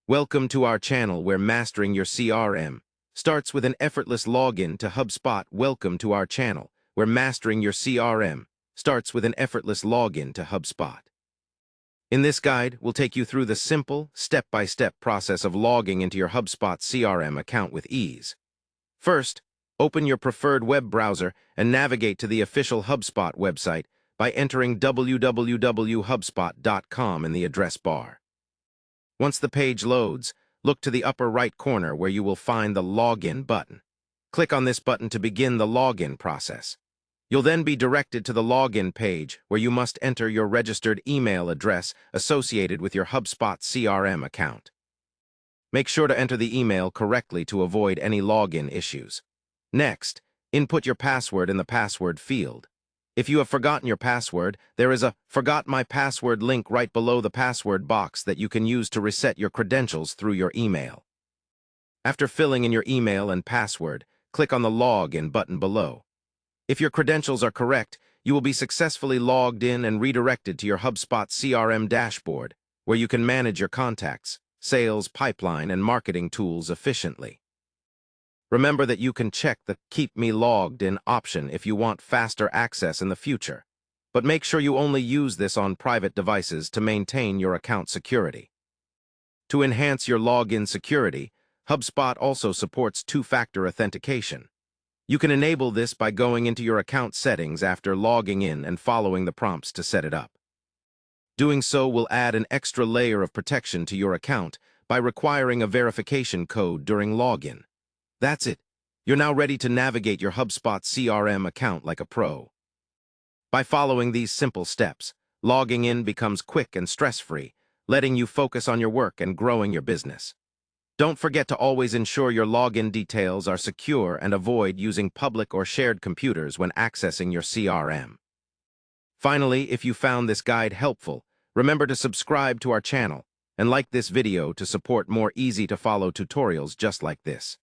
Welcome to our channel where mastering your CRM starts with an effortless login to HubSpot. Welcome to our channel where mastering your CRM starts with an effortless login to HubSpot. In this guide, we'll take you through the simple, step-by-step process of logging into your HubSpot CRM account with ease. First, open your preferred web browser and navigate to the official HubSpot website by entering www.hubspot.com in the address bar. Once the page loads, look to the upper right corner where you will find the Login button. Click on this button to begin the login process. You'll then be directed to the login page where you must enter your registered email address associated with your HubSpot CRM account. Make sure to enter the email correctly to avoid any login issues. Next, input your password in the password field. If you have forgotten your password, there is a Forgot My Password link right below the password box that you can use to reset your credentials through your email. After filling in your email and password, click on the Login button below. If your credentials are correct, you will be successfully logged in and redirected to your HubSpot CRM dashboard, where you can manage your contacts, sales, pipeline, and marketing tools efficiently. Remember that you can check the Keep Me Logged In option if you want faster access in the future, but make sure you only use this on private devices to maintain your account security. To enhance your login security, HubSpot also supports two-factor authentication. You can enable this by going into your account settings after logging in and following the prompts to set it up. Doing so will add an extra layer of protection to your account by requiring a verification code during login. That's it. You're now ready to navigate your HubSpot CRM account like a pro. By following these simple steps, logging in becomes quick and stress-free, letting you focus on your work and growing your business. Don't forget to always ensure your login details are secure and avoid using public or shared computers when accessing your CRM. Finally, if you found this guide helpful, remember to subscribe to our channel and like this video to support more easy-to-follow tutorials just like this.